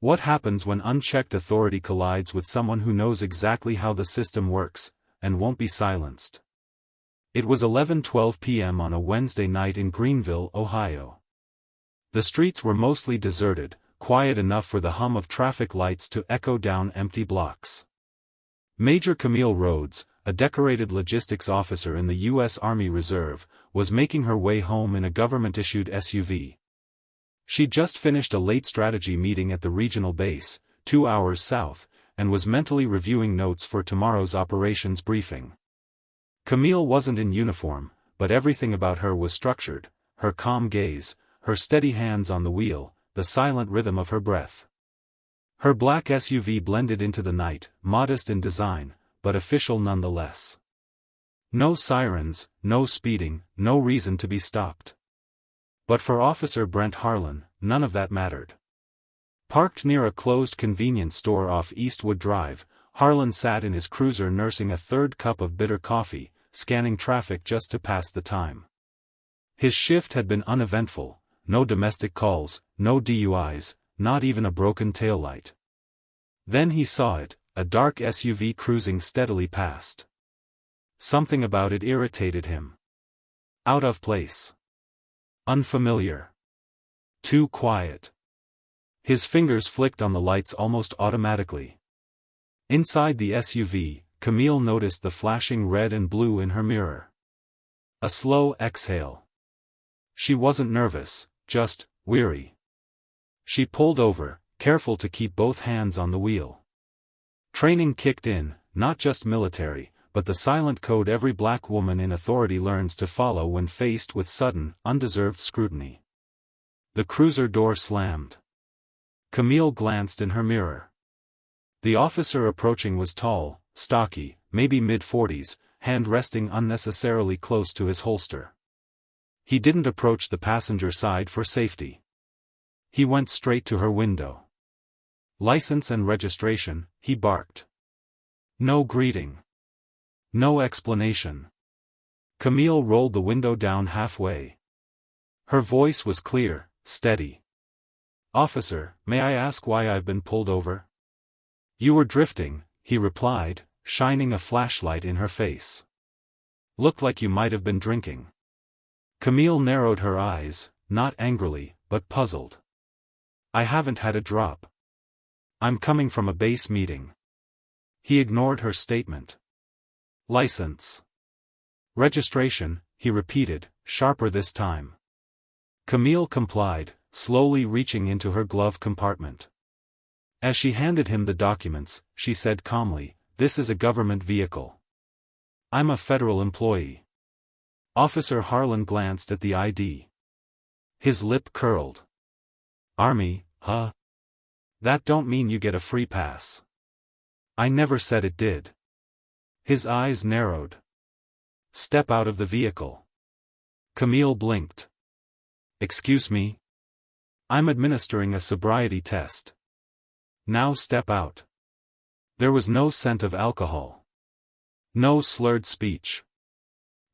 What happens when unchecked authority collides with someone who knows exactly how the system works, and won't be silenced? It was 11:12 p.m. on a Wednesday night in Greenville, Ohio. The streets were mostly deserted, quiet enough for the hum of traffic lights to echo down empty blocks. Major Camille Rhodes, a decorated logistics officer in the U.S. Army Reserve, was making her way home in a government-issued SUV. She'd just finished a late strategy meeting at the regional base, 2 hours south, and was mentally reviewing notes for tomorrow's operations briefing. Camille wasn't in uniform, but everything about her was structured: her calm gaze, her steady hands on the wheel, the silent rhythm of her breath. Her black SUV blended into the night, modest in design, but official nonetheless. No sirens, no speeding, no reason to be stopped. But for Officer Brent Harlan, none of that mattered. Parked near a closed convenience store off Eastwood Drive, Harlan sat in his cruiser nursing a third cup of bitter coffee, scanning traffic just to pass the time. His shift had been uneventful: no domestic calls, no DUIs, not even a broken taillight. Then he saw it, a dark SUV cruising steadily past. Something about it irritated him. Out of place. Unfamiliar. Too quiet. His fingers flicked on the lights almost automatically. Inside the SUV, Camille noticed the flashing red and blue in her mirror. A slow exhale. She wasn't nervous, just weary. She pulled over, careful to keep both hands on the wheel. Training kicked in, not just military, but the silent code every black woman in authority learns to follow when faced with sudden, undeserved scrutiny. The cruiser door slammed. Camille glanced in her mirror. The officer approaching was tall, stocky, maybe mid-40s, hand resting unnecessarily close to his holster. He didn't approach the passenger side for safety. He went straight to her window. "License and registration," he barked. No greeting. No explanation. Camille rolled the window down halfway. Her voice was clear, steady. "Officer, may I ask why I've been pulled over?" "You were drifting," he replied, shining a flashlight in her face. "Looked like you might have been drinking." Camille narrowed her eyes, not angrily, but puzzled. "I haven't had a drop. I'm coming from a base meeting." He ignored her statement. "License. Registration," he repeated, sharper this time. Camille complied, slowly reaching into her glove compartment. As she handed him the documents, she said calmly, "This is a government vehicle. I'm a federal employee." Officer Harlan glanced at the ID. His lip curled. "Army, huh? That don't mean you get a free pass." "I never said it did." His eyes narrowed. "Step out of the vehicle." Camille blinked. "Excuse me? I'm administering a sobriety test." "Now step out." There was no scent of alcohol. No slurred speech.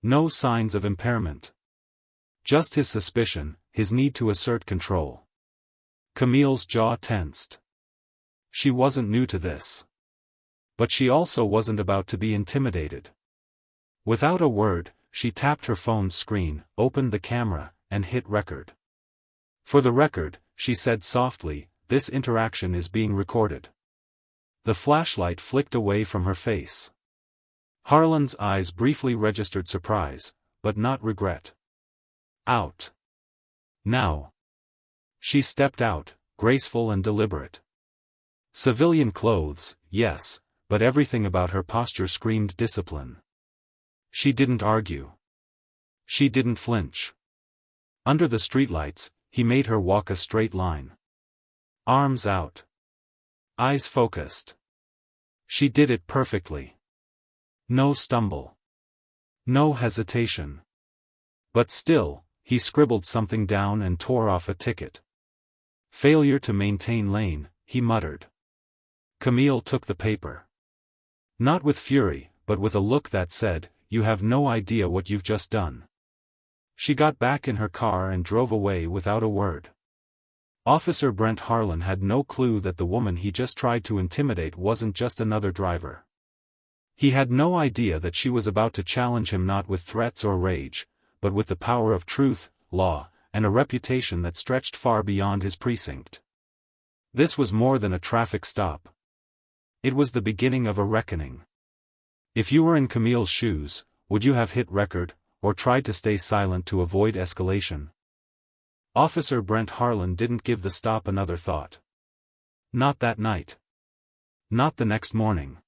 No signs of impairment. Just his suspicion, his need to assert control. Camille's jaw tensed. She wasn't new to this. But she also wasn't about to be intimidated. Without a word, she tapped her phone's screen, opened the camera, and hit record. "For the record," she said softly, "this interaction is being recorded." The flashlight flicked away from her face. Harlan's eyes briefly registered surprise, but not regret. "Out. Now." She stepped out, graceful and deliberate. Civilian clothes, yes, but everything about her posture screamed discipline. She didn't argue. She didn't flinch. Under the streetlights, he made her walk a straight line. Arms out. Eyes focused. She did it perfectly. No stumble. No hesitation. But still, he scribbled something down and tore off a ticket. "Failure to maintain lane," he muttered. Camille took the paper. Not with fury, but with a look that said, "You have no idea what you've just done." She got back in her car and drove away without a word. Officer Brent Harlan had no clue that the woman he just tried to intimidate wasn't just another driver. He had no idea that she was about to challenge him not with threats or rage, but with the power of truth, law, and a reputation that stretched far beyond his precinct. This was more than a traffic stop. It was the beginning of a reckoning. If you were in Camille's shoes, would you have hit record, or tried to stay silent to avoid escalation? Officer Brent Harlan didn't give the stop another thought. Not that night. Not the next morning.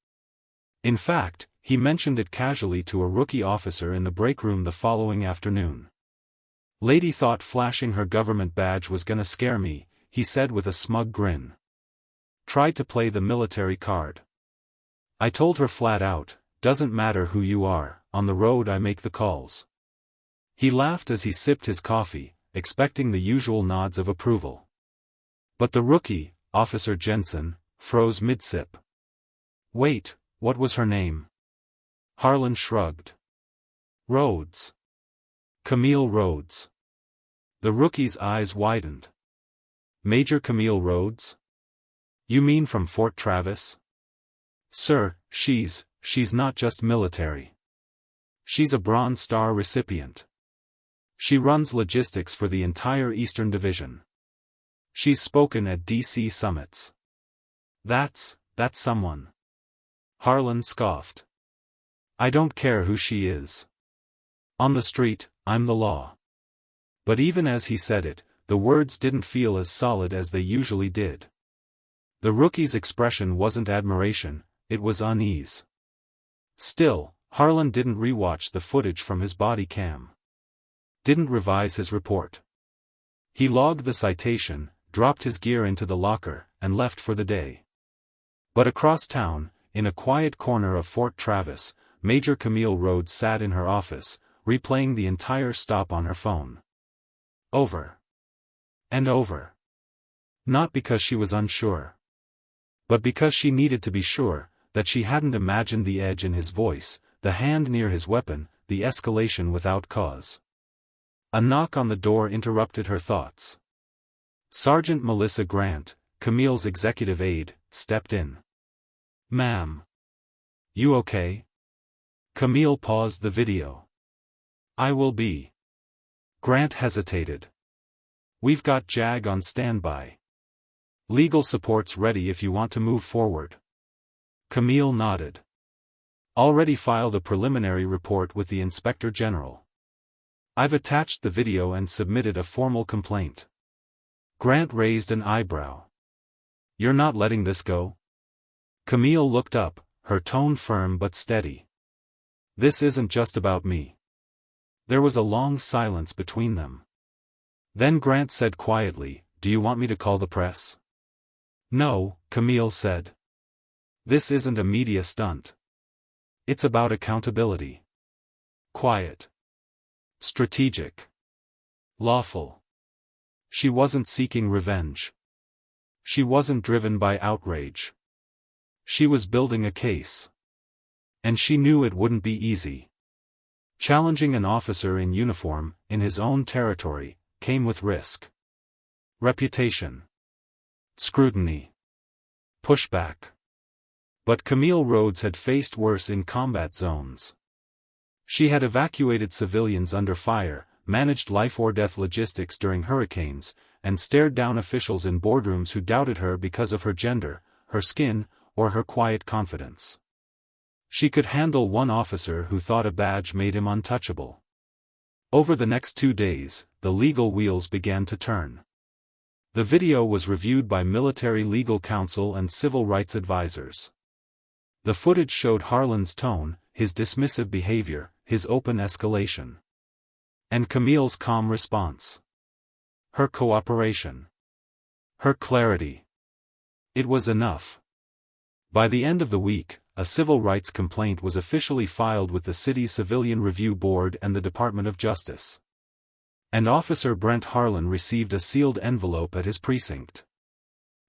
In fact, he mentioned it casually to a rookie officer in the break room the following afternoon. "Lady thought flashing her government badge was gonna scare me," he said with a smug grin. "Tried to play the military card. I told her flat out, doesn't matter who you are, on the road I make the calls." He laughed as he sipped his coffee, expecting the usual nods of approval. But the rookie, Officer Jensen, froze mid-sip. "Wait, what was her name?" Harlan shrugged. "Rhodes. Camille Rhodes." The rookie's eyes widened. "Major Camille Rhodes? You mean from Fort Travis?" "Sir, she's not just military. She's a Bronze Star recipient. She runs logistics for the entire Eastern Division. She's spoken at D.C. summits." That's someone." Harlan scoffed. "I don't care who she is. On the street, I'm the law." But even as he said it, the words didn't feel as solid as they usually did. The rookie's expression wasn't admiration, it was unease. Still, Harlan didn't rewatch the footage from his body cam. Didn't revise his report. He logged the citation, dropped his gear into the locker, and left for the day. But across town, in a quiet corner of Fort Travis, Major Camille Rhodes sat in her office, replaying the entire stop on her phone. Over. And over. Not because she was unsure. But because she needed to be sure, that she hadn't imagined the edge in his voice, the hand near his weapon, the escalation without cause. A knock on the door interrupted her thoughts. Sergeant Melissa Grant, Camille's executive aide, stepped in. "Ma'am. You okay?" Camille paused the video. "I will be." Grant hesitated. "We've got JAG on standby. Legal support's ready if you want to move forward." Camille nodded. "Already filed a preliminary report with the Inspector General. I've attached the video and submitted a formal complaint." Grant raised an eyebrow. "You're not letting this go?" Camille looked up, her tone firm but steady. "This isn't just about me." There was a long silence between them. Then Grant said quietly, "Do you want me to call the press?" "No," Camille said. "This isn't a media stunt. It's about accountability. Quiet. Strategic. Lawful." She wasn't seeking revenge. She wasn't driven by outrage. She was building a case. And she knew it wouldn't be easy. Challenging an officer in uniform, in his own territory, came with risk. Reputation. Scrutiny. Pushback. But Camille Rhodes had faced worse in combat zones. She had evacuated civilians under fire, managed life-or-death logistics during hurricanes, and stared down officials in boardrooms who doubted her because of her gender, her skin, or her quiet confidence. She could handle one officer who thought a badge made him untouchable. Over the next 2 days, the legal wheels began to turn. The video was reviewed by military legal counsel and civil rights advisors. The footage showed Harlan's tone, his dismissive behavior, his open escalation. And Camille's calm response. Her cooperation. Her clarity. It was enough. By the end of the week, a civil rights complaint was officially filed with the city's Civilian Review Board and the Department of Justice. And Officer Brent Harlan received a sealed envelope at his precinct.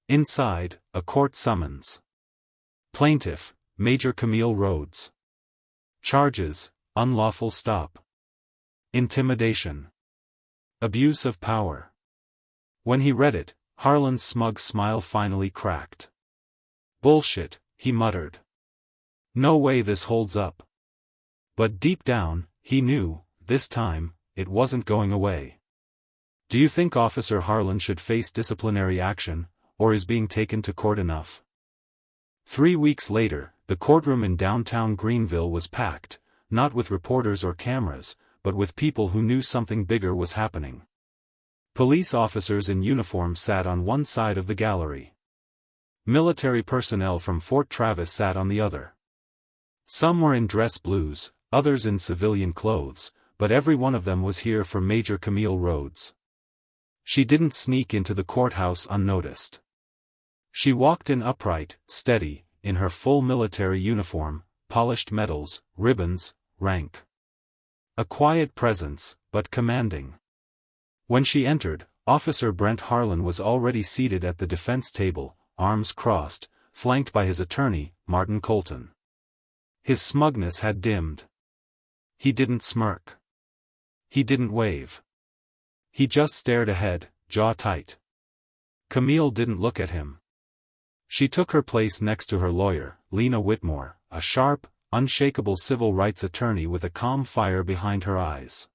Inside, a court summons. Plaintiff, Major Camille Rhodes. Charges, unlawful stop. Intimidation. Abuse of power. When he read it, Harlan's smug smile finally cracked. "Bullshit," he muttered. "No way this holds up." But deep down, he knew, this time, it wasn't going away. "Do you think Officer Harlan should face disciplinary action, or is being taken to court enough?" 3 weeks later, the courtroom in downtown Greenville was packed, not with reporters or cameras, but with people who knew something bigger was happening. Police officers in uniform sat on one side of the gallery. Military personnel from Fort Travis sat on the other. Some were in dress blues, others in civilian clothes, but every one of them was here for Major Camille Rhodes. She didn't sneak into the courthouse unnoticed. She walked in upright, steady, in her full military uniform, polished medals, ribbons, rank. A quiet presence, but commanding. When she entered, Officer Brent Harlan was already seated at the defense table, arms crossed, flanked by his attorney, Martin Colton. His smugness had dimmed. He didn't smirk. He didn't wave. He just stared ahead, jaw tight. Camille didn't look at him. She took her place next to her lawyer, Lena Whitmore, a sharp, unshakable civil rights attorney with a calm fire behind her eyes.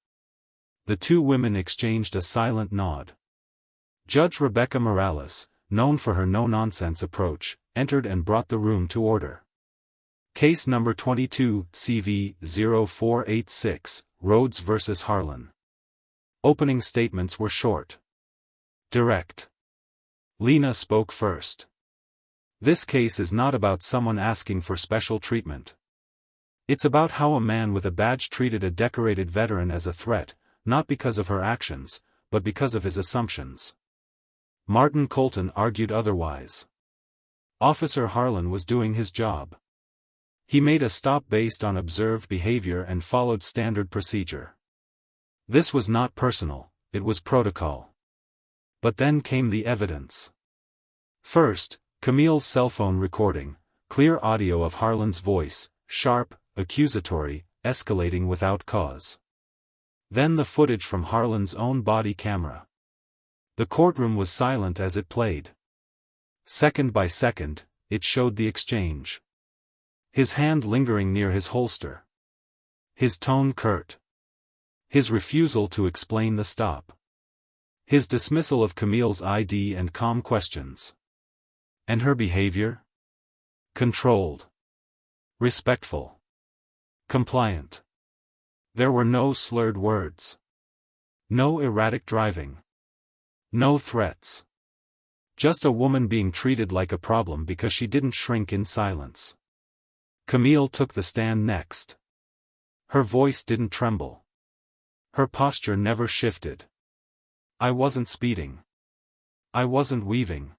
The two women exchanged a silent nod. Judge Rebecca Morales, known for her no-nonsense approach, entered and brought the room to order. Case number 22, CV-0486, Rhodes v. Harlan. Opening statements were short. Direct. Lena spoke first. "This case is not about someone asking for special treatment. It's about how a man with a badge treated a decorated veteran as a threat, not because of her actions, but because of his assumptions." Martin Colton argued otherwise. Officer Harlan was doing his job. He made a stop based on observed behavior and followed standard procedure. This was not personal, it was protocol. But then came the evidence. First, Camille's cell phone recording, clear audio of Harlan's voice, sharp, accusatory, escalating without cause. Then the footage from Harlan's own body camera. The courtroom was silent as it played. Second by second, it showed the exchange. His hand lingering near his holster. His tone curt. His refusal to explain the stop. His dismissal of Camille's ID and calm questions. And her behavior? Controlled. Respectful. Compliant. There were no slurred words. No erratic driving. No threats. Just a woman being treated like a problem because she didn't shrink in silence. Camille took the stand next. Her voice didn't tremble. Her posture never shifted. "I wasn't speeding. I wasn't weaving.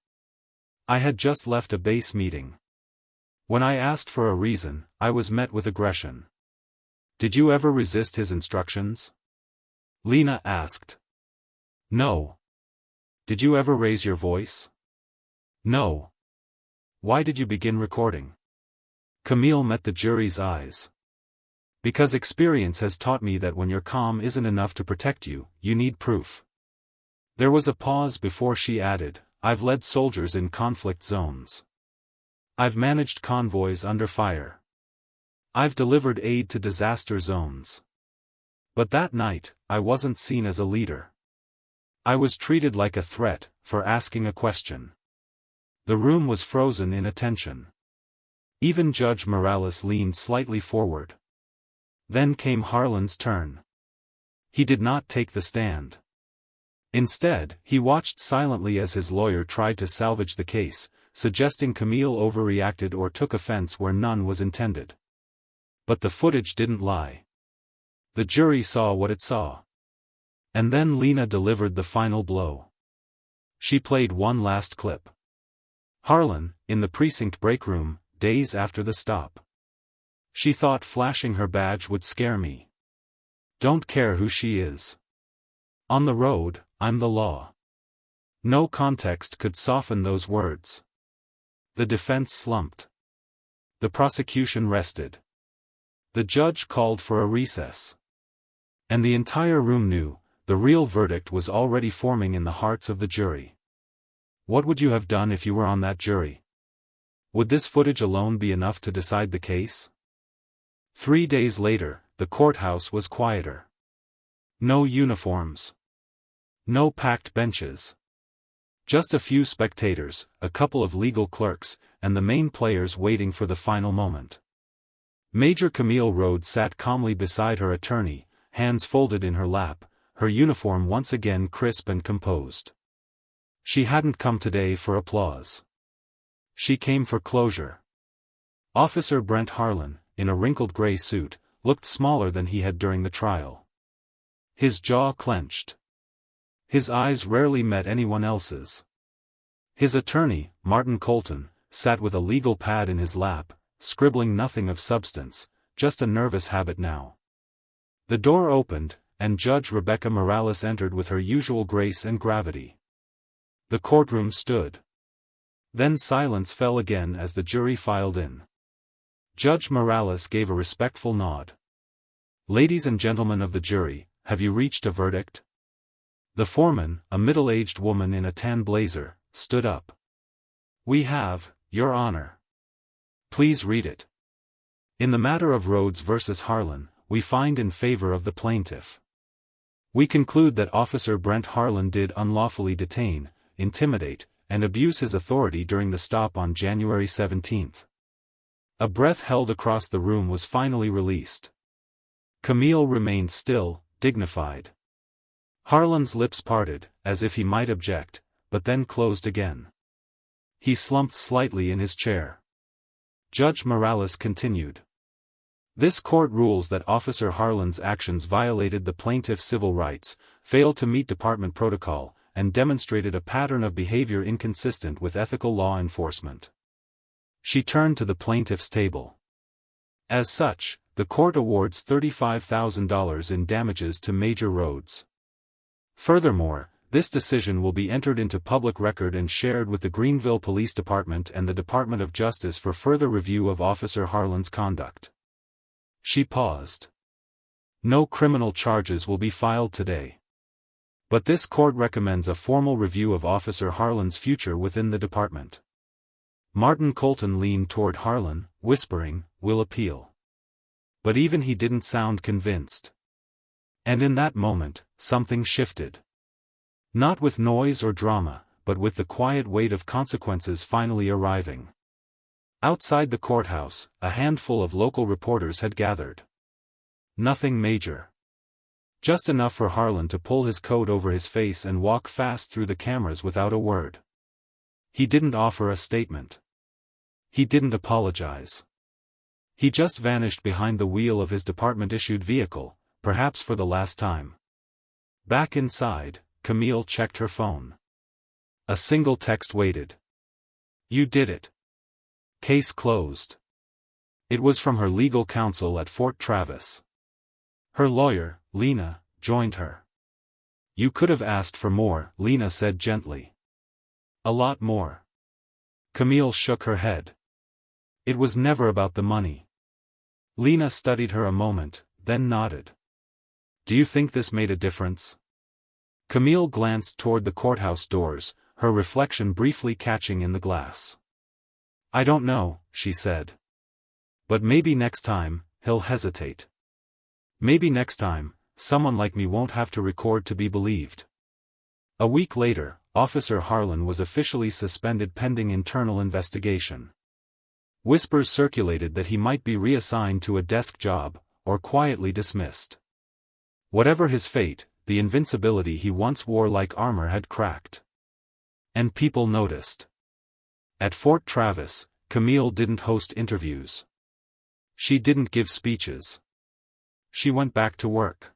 I had just left a base meeting. When I asked for a reason, I was met with aggression." "Did you ever resist his instructions?" Lena asked. "No." "Did you ever raise your voice?" "No." "Why did you begin recording?" Camille met the jury's eyes. "Because experience has taught me that when your calm isn't enough to protect you, you need proof." There was a pause before she added, "I've led soldiers in conflict zones. I've managed convoys under fire. I've delivered aid to disaster zones. But that night, I wasn't seen as a leader. I was treated like a threat, for asking a question." The room was frozen in attention. Even Judge Morales leaned slightly forward. Then came Harlan's turn. He did not take the stand. Instead, he watched silently as his lawyer tried to salvage the case, suggesting Camille overreacted or took offense where none was intended. But the footage didn't lie. The jury saw what it saw. And then Lena delivered the final blow. She played one last clip. Harlan, in the precinct break room, days after the stop. "She thought flashing her badge would scare me. Don't care who she is. On the road, I'm the law." No context could soften those words. The defense slumped. The prosecution rested. The judge called for a recess. And the entire room knew, the real verdict was already forming in the hearts of the jury. What would you have done if you were on that jury? Would this footage alone be enough to decide the case? 3 days later, the courthouse was quieter. No uniforms. No packed benches. Just a few spectators, a couple of legal clerks, and the main players waiting for the final moment. Major Camille Rhodes sat calmly beside her attorney, hands folded in her lap, her uniform once again crisp and composed. She hadn't come today for applause. She came for closure. Officer Brent Harlan, in a wrinkled gray suit, looked smaller than he had during the trial. His jaw clenched. His eyes rarely met anyone else's. His attorney, Martin Colton, sat with a legal pad in his lap, scribbling nothing of substance, just a nervous habit now. The door opened, and Judge Rebecca Morales entered with her usual grace and gravity. The courtroom stood. Then silence fell again as the jury filed in. Judge Morales gave a respectful nod. "Ladies and gentlemen of the jury, have you reached a verdict?" The foreman, a middle-aged woman in a tan blazer, stood up. "We have, Your Honor." "Please read it." "In the matter of Rhodes versus Harlan, we find in favor of the plaintiff. We conclude that Officer Brent Harlan did unlawfully detain, intimidate, and abuse his authority during the stop on January 17th. A breath held across the room was finally released. Camille remained still, dignified. Harlan's lips parted, as if he might object, but then closed again. He slumped slightly in his chair. Judge Morales continued. "This court rules that Officer Harlan's actions violated the plaintiff's civil rights, failed to meet department protocol, and demonstrated a pattern of behavior inconsistent with ethical law enforcement." She turned to the plaintiff's table. "As such, the court awards $35,000 in damages to Major Rhodes. Furthermore, this decision will be entered into public record and shared with the Greenville Police Department and the Department of Justice for further review of Officer Harlan's conduct." She paused. "No criminal charges will be filed today. But this court recommends a formal review of Officer Harlan's future within the department." Martin Colton leaned toward Harlan, whispering, "We'll appeal." But even he didn't sound convinced. And in that moment, something shifted. Not with noise or drama, but with the quiet weight of consequences finally arriving. Outside the courthouse, a handful of local reporters had gathered. Nothing major. Just enough for Harlan to pull his coat over his face and walk fast through the cameras without a word. He didn't offer a statement. He didn't apologize. He just vanished behind the wheel of his department-issued vehicle, perhaps for the last time. Back inside, Camille checked her phone. A single text waited. "You did it. Case closed." It was from her legal counsel at Fort Travis. Her lawyer, Lena, joined her. "You could have asked for more," Lena said gently. "A lot more." Camille shook her head. "It was never about the money." Lena studied her a moment, then nodded. "Do you think this made a difference?" Camille glanced toward the courthouse doors, her reflection briefly catching in the glass. "I don't know," she said. "But maybe next time, he'll hesitate. Maybe next time, someone like me won't have to record to be believed." A week later, Officer Harlan was officially suspended pending internal investigation. Whispers circulated that he might be reassigned to a desk job, or quietly dismissed. Whatever his fate, the invincibility he once wore like armor had cracked. And people noticed. At Fort Travis, Camille didn't host interviews. She didn't give speeches. She went back to work.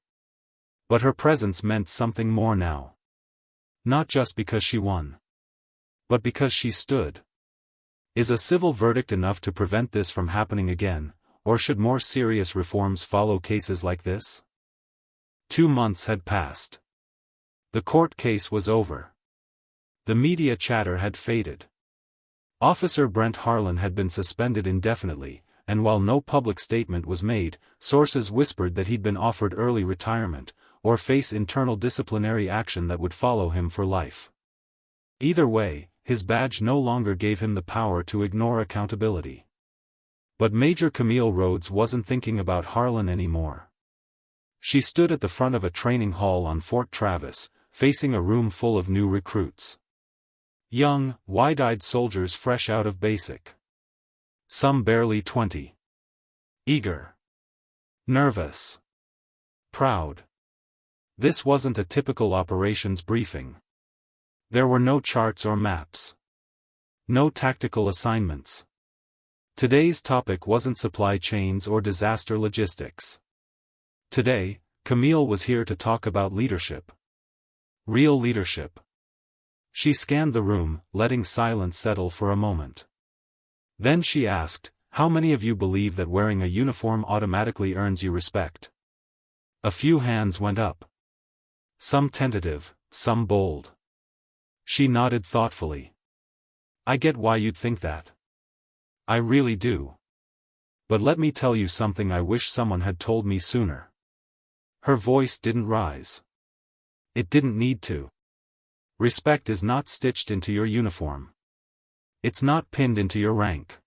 But her presence meant something more now. Not just because she won. But because she stood. Is a civil verdict enough to prevent this from happening again, or should more serious reforms follow cases like this? 2 months had passed. The court case was over. The media chatter had faded. Officer Brent Harlan had been suspended indefinitely, and while no public statement was made, sources whispered that he'd been offered early retirement, or face internal disciplinary action that would follow him for life. Either way, his badge no longer gave him the power to ignore accountability. But Major Camille Rhodes wasn't thinking about Harlan anymore. She stood at the front of a training hall on Fort Travis, facing a room full of new recruits. Young, wide-eyed soldiers fresh out of basic. Some barely 20. Eager. Nervous. Proud. This wasn't a typical operations briefing. There were no charts or maps. No tactical assignments. Today's topic wasn't supply chains or disaster logistics. Today, Camille was here to talk about leadership. Real leadership. She scanned the room, letting silence settle for a moment. Then she asked, "How many of you believe that wearing a uniform automatically earns you respect?" A few hands went up. Some tentative, some bold. She nodded thoughtfully. "I get why you'd think that. I really do. But let me tell you something I wish someone had told me sooner." Her voice didn't rise. It didn't need to. Respect is not stitched into your uniform. It's not pinned into your rank.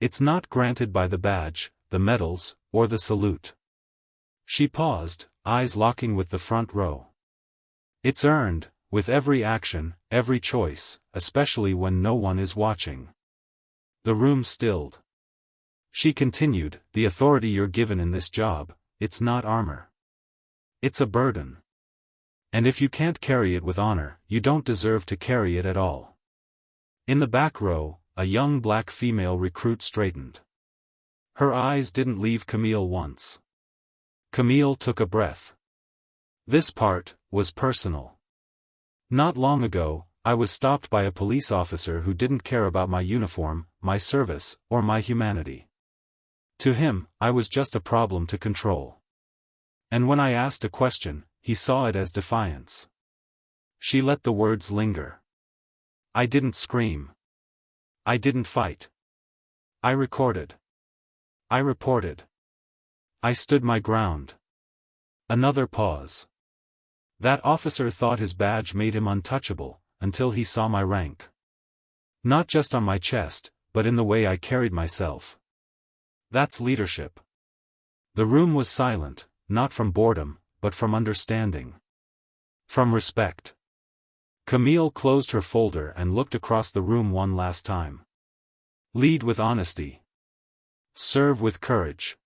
It's not granted by the badge, the medals, or the salute. She paused, eyes locking with the front row. It's earned, with every action, every choice, especially when no one is watching. The room stilled. She continued, "The authority you're given in this job, it's not armor. It's a burden. And if you can't carry it with honor, you don't deserve to carry it at all." In the back row, a young black female recruit straightened. Her eyes didn't leave Camille once. Camille took a breath. This part was personal. "Not long ago, I was stopped by a police officer who didn't care about my uniform, my service, or my humanity. To him, I was just a problem to control. And when I asked a question, he saw it as defiance." She let the words linger. "I didn't scream. I didn't fight. I recorded. I reported. I stood my ground." Another pause. "That officer thought his badge made him untouchable, until he saw my rank. Not just on my chest, but in the way I carried myself. That's leadership." The room was silent, not from boredom, but from understanding. From respect. Camille closed her folder and looked across the room one last time. Lead with honesty. Serve with courage.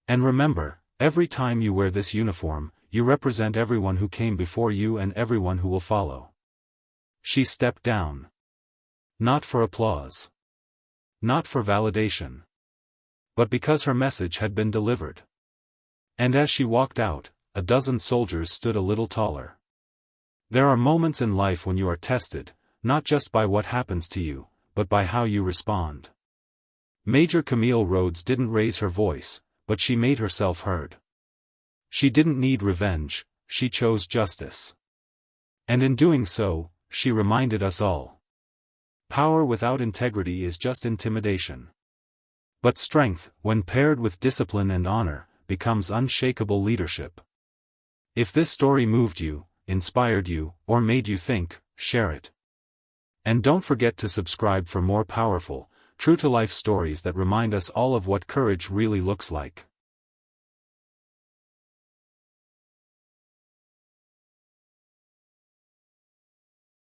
And remember, every time you wear this uniform, you represent everyone who came before you and everyone who will follow. She stepped down. Not for applause. Not for validation. But because her message had been delivered. And as she walked out, a dozen soldiers stood a little taller. There are moments in life when you are tested, not just by what happens to you, but by how you respond. Major Camille Rhodes didn't raise her voice, but she made herself heard. She didn't need revenge, she chose justice. And in doing so, she reminded us all. Power without integrity is just intimidation. But strength, when paired with discipline and honor, becomes unshakable leadership. If this story moved you, inspired you, or made you think, share it. And don't forget to subscribe for more powerful, true-to-life stories that remind us all of what courage really looks like.